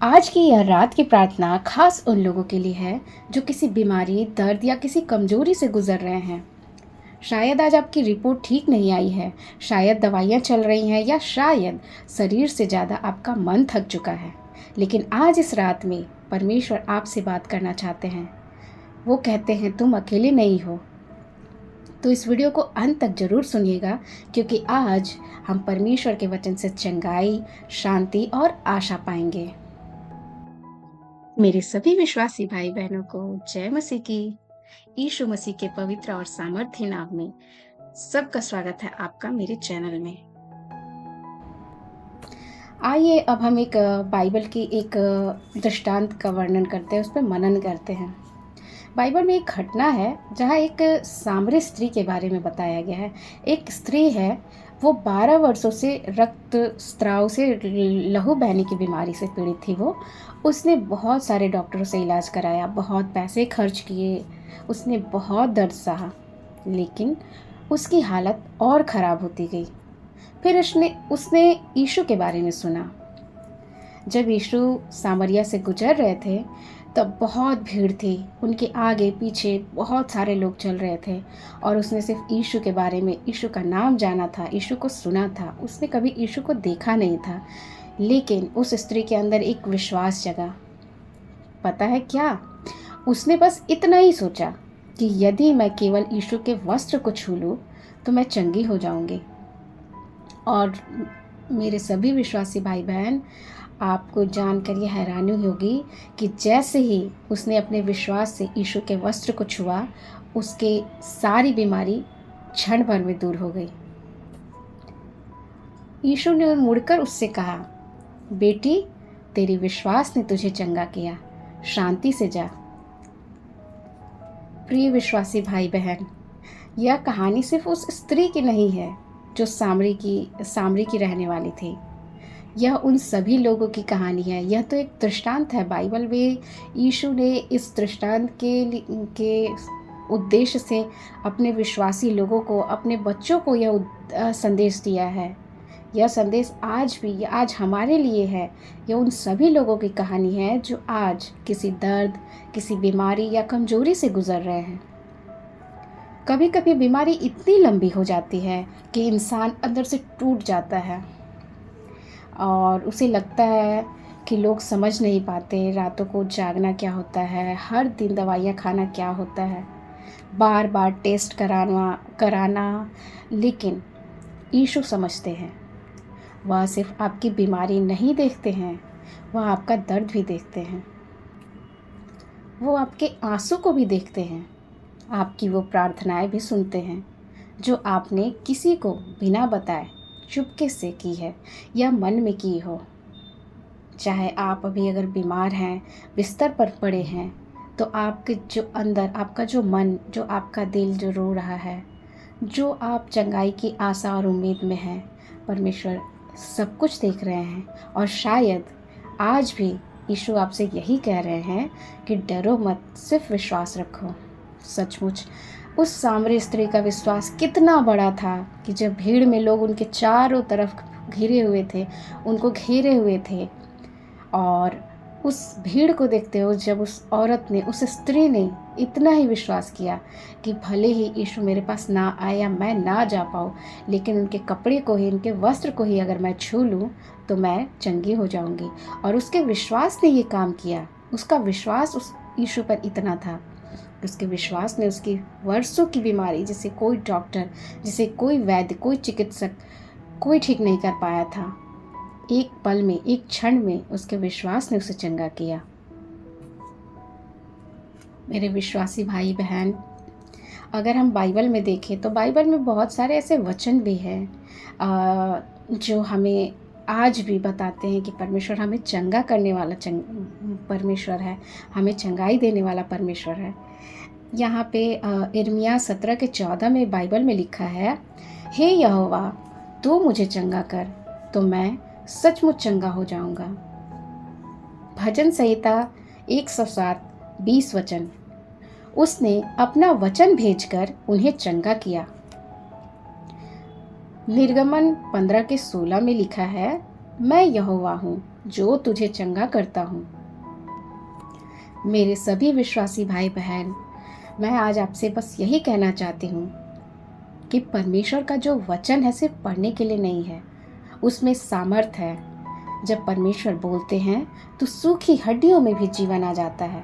आज की यह रात की प्रार्थना खास उन लोगों के लिए है जो किसी बीमारी, दर्द या किसी कमजोरी से गुजर रहे हैं। शायद आज आपकी रिपोर्ट ठीक नहीं आई है, शायद दवाइयाँ चल रही हैं या शायद शरीर से ज़्यादा आपका मन थक चुका है। लेकिन आज इस रात में परमेश्वर आपसे बात करना चाहते हैं। वो कहते हैं तुम अकेले नहीं हो। तो इस वीडियो को अंत तक ज़रूर सुनिएगा, क्योंकि आज हम परमेश्वर के वचन से चंगाई, शांति और आशा पाएंगे। मेरे सभी विश्वासी भाई बहनों को जय मसीह की। यीशु मसीह के पवित्र और सामर्थ्य नाम में सबका स्वागत है आपका मेरे चैनल में। आइए अब हम एक बाइबल की एक दृष्टांत का वर्णन करते हैं, उस पर मनन करते हैं। बाइबल में एक घटना है जहाँ एक सामरी स्त्री के बारे में बताया गया है। एक स्त्री है, वो 12 वर्षों से रक्त स्त्राव से लहू बहने की बीमारी से पीड़ित थी। उसने बहुत सारे डॉक्टरों से इलाज कराया, बहुत पैसे खर्च किए, उसने बहुत दर्द सहा, लेकिन उसकी हालत और ख़राब होती गई। फिर उसने यीशु के बारे में सुना। जब यीशु सामरिया से गुजर रहे थे तब बहुत भीड़ थी, उनके आगे पीछे बहुत सारे लोग चल रहे थे और उसने सिर्फ यीशु के बारे में, यीशु का नाम जाना था, यीशु को सुना था। उसने कभी यीशु को देखा नहीं था, लेकिन उस स्त्री के अंदर एक विश्वास जगा। पता है क्या? उसने बस इतना ही सोचा कि यदि मैं केवल यीशु के वस्त्र को छू लूँ तो मैं चंगी हो जाऊंगी। और मेरे सभी विश्वासी भाई बहन, आपको जानकर यह हैरानी होगी कि जैसे ही उसने अपने विश्वास से यीशु के वस्त्र को छुआ, उसके सारी बीमारी क्षण भर में दूर हो गई। यीशु ने मुड़कर उससे कहा, बेटी, तेरी विश्वास ने तुझे चंगा किया, शांति से जा। प्रिय विश्वासी भाई बहन, यह कहानी सिर्फ उस स्त्री की नहीं है जो सामरी की रहने वाली थी। यह उन सभी लोगों की कहानी है। यह तो एक दृष्टांत है। बाइबल में यीशु ने इस दृष्टांत के उद्देश्य से अपने विश्वासी लोगों को, अपने बच्चों को यह संदेश दिया है। यह संदेश आज हमारे लिए है। यह उन सभी लोगों की कहानी है जो आज किसी दर्द, किसी बीमारी या कमजोरी से गुजर रहे हैं। कभी कभी बीमारी इतनी लंबी हो जाती है कि इंसान अंदर से टूट जाता है और उसे लगता है कि लोग समझ नहीं पाते, रातों को जागना क्या होता है, हर दिन दवाइयाँ खाना क्या होता है, बार बार टेस्ट कराना। लेकिन यीशु समझते हैं। वह सिर्फ आपकी बीमारी नहीं देखते हैं, वह आपका दर्द भी देखते हैं। वो आपके आंसू को भी देखते हैं, आपकी वो प्रार्थनाएं भी सुनते हैं जो आपने किसी को बिना बताए चुपके से की है या मन में की हो। चाहे आप अभी अगर बीमार हैं, बिस्तर पर पड़े हैं, तो आपके जो अंदर, आपका जो मन, जो आपका दिल जो रो रहा है, जो आप चंगाई की आशा और उम्मीद में हैं, परमेश्वर सब कुछ देख रहे हैं। और शायद आज भी यीशु आपसे यही कह रहे हैं कि डरो मत, सिर्फ विश्वास रखो। सचमुच उस सामरी स्त्री का विश्वास कितना बड़ा था कि जब भीड़ में लोग उनके चारों तरफ घिरे हुए थे, उनको घेरे हुए थे, और उस भीड़ को देखते हुए जब उस औरत ने, उस स्त्री ने इतना ही विश्वास किया कि भले ही यीशु मेरे पास ना आए या मैं ना जा पाऊँ, लेकिन उनके कपड़े को ही, उनके वस्त्र को ही अगर मैं छू लूँ तो मैं चंगी हो जाऊँगी। और उसके विश्वास ने ये काम किया। उसका विश्वास उस यीशु पर इतना था, उसके विश्वास ने उसकी वर्षों की बीमारी, जिसे कोई डॉक्टर, जिसे कोई वैद्य, कोई चिकित्सक कोई ठीक नहीं कर पाया था, एक पल में, एक क्षण में उसके विश्वास ने उसे चंगा किया। मेरे विश्वासी भाई बहन, अगर हम बाइबल में देखें तो बाइबल में बहुत सारे ऐसे वचन भी हैं जो हमें आज भी बताते हैं कि परमेश्वर हमें चंगा करने वाला परमेश्वर है, हमें चंगाई देने वाला परमेश्वर है। यहाँ पे यिर्मयाह 17:14 में बाइबल में लिखा है, हे यहोवा, तू मुझे चंगा कर तो मैं सचमुच चंगा हो जाऊंगा। भजन संहिता 107:20 वचन, उसने अपना वचन भेजकर उन्हें चंगा किया। निर्गमन 15:16 में लिखा है, मैं यहोवा हूँ जो तुझे चंगा करता हूँ। मेरे सभी विश्वासी भाई बहन, मैं आज आपसे बस यही कहना चाहती हूँ कि परमेश्वर का जो वचन है सिर्फ पढ़ने के लिए नहीं है, उसमें सामर्थ है। जब परमेश्वर बोलते हैं तो सूखी हड्डियों में भी जीवन आ जाता है।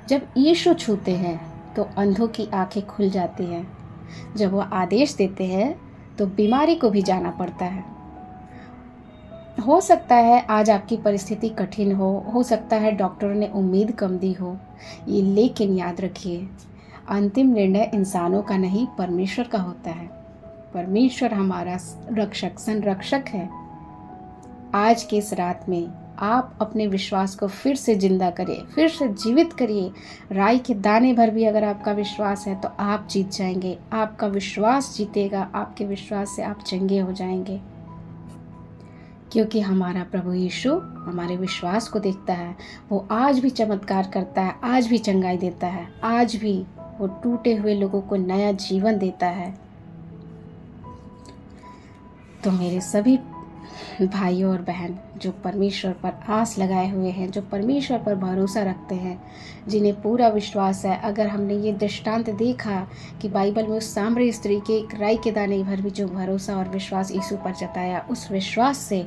जब यीशु छूते हैं तो अंधों की आंखें खुल जाती हैं। जब वो आदेश देते हैं तो बीमारी को भी जाना पड़ता है। हो सकता है आज आपकी परिस्थिति कठिन हो सकता है डॉक्टरों ने उम्मीद कम दी हो, लेकिन याद रखिए, अंतिम निर्णय इंसानों का नहीं, परमेश्वर का होता है। परमेश्वर हमारा रक्षक, संरक्षक है। आज के इस रात में आप अपने विश्वास को फिर से जिंदा करिए, फिर से जीवित करिए। राई के दाने भर भी अगर आपका विश्वास है तो आप जीत जाएंगे। आपका विश्वास जीतेगा, आपके विश्वास से आप चंगे हो जाएंगे, क्योंकि हमारा प्रभु यीशु हमारे विश्वास को देखता है। वो आज भी चमत्कार करता है, आज भी चंगाई देता है, आज भी वो टूटे हुए लोगों को नया जीवन देता है। तो मेरे सभी भाइयों और बहन जो परमेश्वर पर आस लगाए हुए हैं, जो परमेश्वर पर भरोसा रखते हैं, जिन्हें पूरा विश्वास है, अगर हमने ये दृष्टांत देखा कि बाइबल में उस सामरी स्त्री के एक राई के दाने भर भी जो भरोसा और विश्वास यीशु पर जताया, उस विश्वास से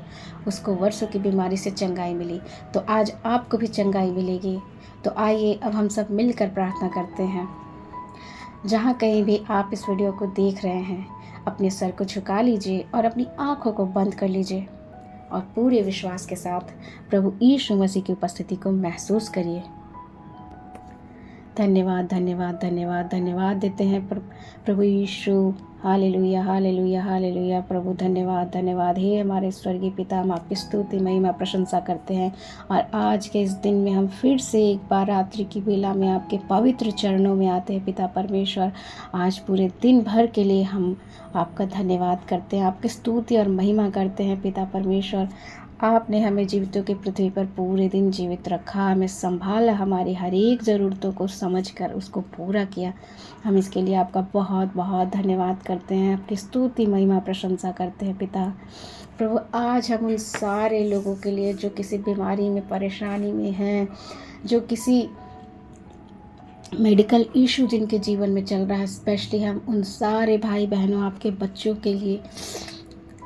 उसको वर्षों की बीमारी से चंगाई मिली, तो आज आपको भी चंगाई मिलेगी। तो आइए अब हम सब मिलकर प्रार्थना करते हैं। जहाँ कहीं भी आप इस वीडियो को देख रहे हैं, अपने सर को झुका लीजिए और अपनी आंखों को बंद कर लीजिए और पूरे विश्वास के साथ प्रभु यीशु मसीह की उपस्थिति को महसूस करिए। धन्यवाद धन्यवाद धन्यवाद धन्यवाद देते हैं प्रभु यीशु। Hallelujah hallelujah hallelujah. प्रभु धन्यवाद धन्यवाद। हे हमारे स्वर्गीय पिता, हम आपकी स्तुति महिमा प्रशंसा करते हैं और आज के इस दिन में हम फिर से एक बार रात्रि की बेला में आपके पवित्र चरणों में आते हैं। पिता परमेश्वर, आज पूरे दिन भर के लिए हम आपका धन्यवाद करते हैं, आपकी स्तुति और महिमा करते हैं। पिता परमेश्वर, आपने हमें जीवितों की पृथ्वी पर पूरे दिन जीवित रखा, हमें संभाला, हमारी हर एक ज़रूरतों को समझकर उसको पूरा किया। हम इसके लिए आपका बहुत बहुत धन्यवाद करते हैं, आपकी स्तुति महिमा प्रशंसा करते हैं। पिता प्रभु, आज हम उन सारे लोगों के लिए जो किसी बीमारी में, परेशानी में हैं, जो किसी मेडिकल इशू जिनके जीवन में चल रहा है, स्पेशली हम उन सारे भाई बहनों, आपके बच्चों के लिए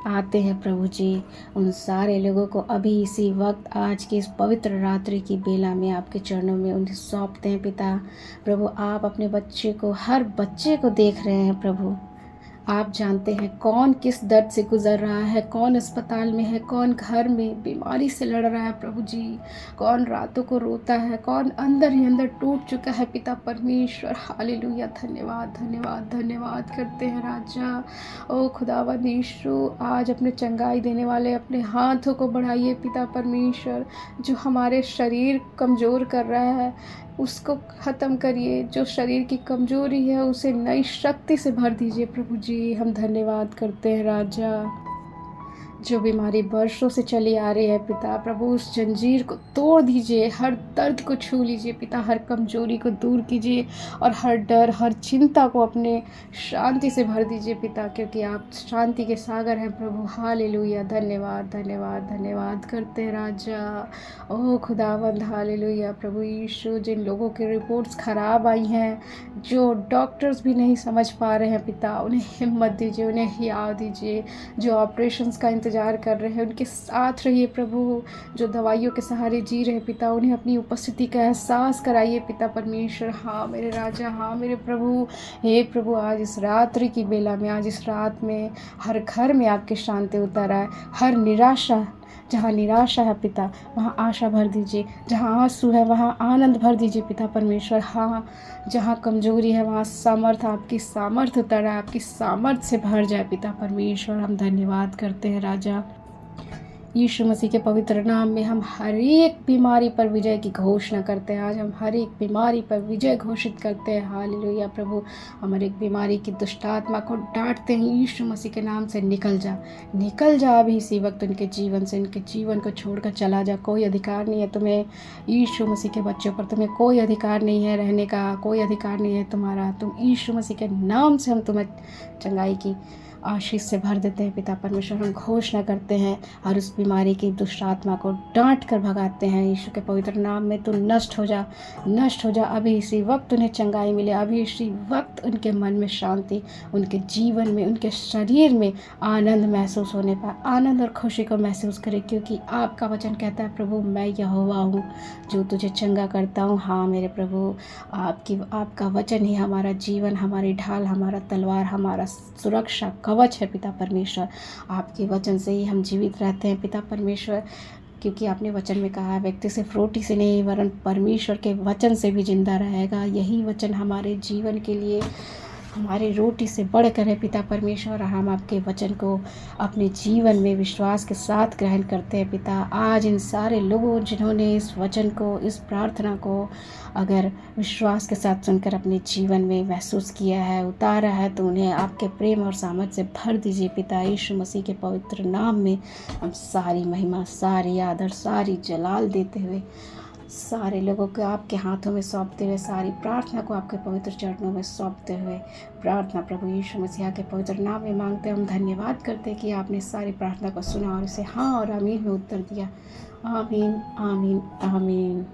आते हैं प्रभु जी। उन सारे लोगों को अभी इसी वक्त आज की इस पवित्र रात्रि की बेला में आपके चरणों में उन्हें सौंपते हैं। पिता प्रभु, आप अपने बच्चे को, हर बच्चे को देख रहे हैं प्रभु। आप जानते हैं कौन किस दर्द से गुजर रहा है, कौन अस्पताल में है, कौन घर में बीमारी से लड़ रहा है प्रभु जी, कौन रातों को रोता है, कौन अंदर ही अंदर टूट चुका है। पिता परमेश्वर, हालेलुया, धन्यवाद धन्यवाद धन्यवाद करते हैं राजा। ओ खुदावंद यीशु, आज अपने चंगाई देने वाले अपने हाथों को बढ़ाइए पिता परमेश्वर। जो हमारे शरीर कमज़ोर कर रहा है उसको ख़त्म करिए, जो शरीर की कमज़ोरी है उसे नई शक्ति से भर दीजिए प्रभु जी। हम धन्यवाद करते हैं राजा। जो बीमारी वर्षों से चली आ रही है पिता प्रभु, उस जंजीर को तोड़ दीजिए, हर दर्द को छू लीजिए पिता, हर कमजोरी को दूर कीजिए और हर डर, हर चिंता को अपने शांति से भर दीजिए पिता, क्योंकि आप शांति के सागर हैं प्रभु। हालेलुया, धन्यवाद धन्यवाद धन्यवाद करते हैं राजा। ओह खुदावंद, हालेलुया प्रभु यीशु। जिन लोगों की रिपोर्ट्स ख़राब आई हैं, जो डॉक्टर्स भी नहीं समझ पा रहे हैं पिता, उन्हें हिम्मत दीजिए, उन्हें हिया दीजिए। जो ऑपरेशंस का इंतज़ार कर रहे हैं उनके साथ रहिए प्रभु। जो दवाइयों के सहारे जी रहे पिता, उन्हें अपनी उपस्थिति का एहसास कराइए पिता परमेश्वर। हाँ मेरे राजा, हाँ मेरे प्रभु। हे प्रभु, आज इस रात्रि की बेला में, आज इस रात में हर घर में आपकी शांति उतर आए। हर निराशा, जहाँ निराशा है पिता वहाँ आशा भर दीजिए, जहाँ आंसू है वहाँ आनंद भर दीजिए पिता परमेश्वर। हाँ, जहाँ कमजोरी है वहाँ सामर्थ्य, आपकी सामर्थ्य उतर आए, आपकी सामर्थ्य से भर जाए पिता परमेश्वर। हम धन्यवाद करते हैं राजा। यीशु मसीह के पवित्र नाम में हम हर एक बीमारी पर विजय की घोषणा करते हैं। आज हम हर एक बीमारी पर विजय घोषित करते हैं। हालेलुया प्रभु, हम हर एक बीमारी की दुष्ट आत्मा को डांटते हैं, यीशु मसीह के नाम से निकल जा, निकल जा अभी इसी वक्त उनके जीवन से, इनके जीवन को छोड़कर चला जा। कोई अधिकार नहीं है तुम्हें, यीशु मसीह के बच्चों पर तुम्हें कोई अधिकार नहीं है रहने का, कोई अधिकार नहीं है तुम्हारा। तुम यीशु मसीह के नाम से हम तुम्हें चंगाई की आशीष से भर देते हैं पिता परमेश्वर। हम घोषणा करते हैं और उस बीमारी की दुष्ट आत्मा को डांट कर भगाते हैं। यीशु के पवित्र नाम में तू नष्ट हो जा, नष्ट हो जा। अभी इसी वक्त उन्हें चंगाई मिले, अभी इसी वक्त उनके मन में शांति, उनके जीवन में, उनके शरीर में आनंद महसूस होने पाए, आनंद और खुशी को महसूस करें, क्योंकि आपका वचन कहता है प्रभु मैं यहोवा हूँ जो तुझे चंगा करता हूँ। हाँ मेरे प्रभु, आपका वचन ही हमारा जीवन, हमारी ढाल, हमारा तलवार, हमारा सुरक्षा कवच है पिता परमेश्वर। आपके वचन से ही हम जीवित रहते हैं पिता परमेश्वर, क्योंकि आपने वचन में कहा है व्यक्ति सिर्फ रोटी से नहीं वरन परमेश्वर के वचन से भी जिंदा रहेगा। यही वचन हमारे जीवन के लिए हमारी रोटी से बढ़कर है पिता परमेश्वर। हम आपके वचन को अपने जीवन में विश्वास के साथ ग्रहण करते हैं पिता। आज इन सारे लोगों जिन्होंने इस वचन को, इस प्रार्थना को अगर विश्वास के साथ सुनकर अपने जीवन में महसूस किया है, उतारा है, तो उन्हें आपके प्रेम और सामर्थ से भर दीजिए पिता। यीशु मसीह के पवित्र नाम में हम सारी महिमा, सारी आदर, सारी जलाल देते हुए, सारे लोगों को आपके हाथों में सौंपते हुए, सारी प्रार्थना को आपके पवित्र चरणों में सौंपते हुए, प्रार्थना प्रभु यीशु मसीह के पवित्र नाम में मांगते हम धन्यवाद करते हैं कि आपने सारी प्रार्थना को सुना और इसे हाँ और आमीन में उत्तर दिया। आमीन, आमीन, आमीन।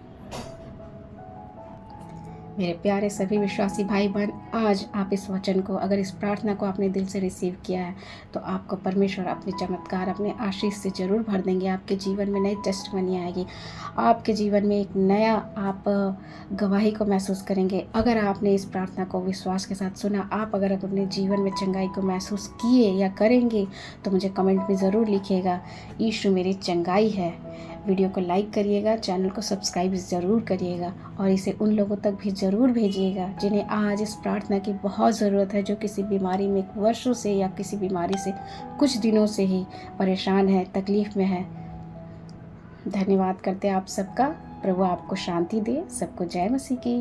मेरे प्यारे सभी विश्वासी भाई बहन, आज आप इस वचन को, अगर इस प्रार्थना को आपने दिल से रिसीव किया है, तो आपको परमेश्वर अपने चमत्कार, अपने आशीष से ज़रूर भर देंगे। आपके जीवन में नई टेस्टमनी आएगी, आपके जीवन में एक नया आप गवाही को महसूस करेंगे। अगर आपने इस प्रार्थना को विश्वास के साथ सुना, आप अगर अपने जीवन में चंगाई को महसूस किए या करेंगे, तो मुझे कमेंट में ज़रूर लिखिएगा यीशु मेरी चंगाई है। वीडियो को लाइक करिएगा, चैनल को सब्सक्राइब ज़रूर करिएगा और इसे उन लोगों तक भी ज़रूर भेजिएगा जिन्हें आज इस प्रार्थना की बहुत ज़रूरत है, जो किसी बीमारी में वर्षों से या किसी बीमारी से कुछ दिनों से ही परेशान है, तकलीफ़ में है। धन्यवाद करते हैं आप सबका। प्रभु आपको शांति दे। सबको जय मसीह की।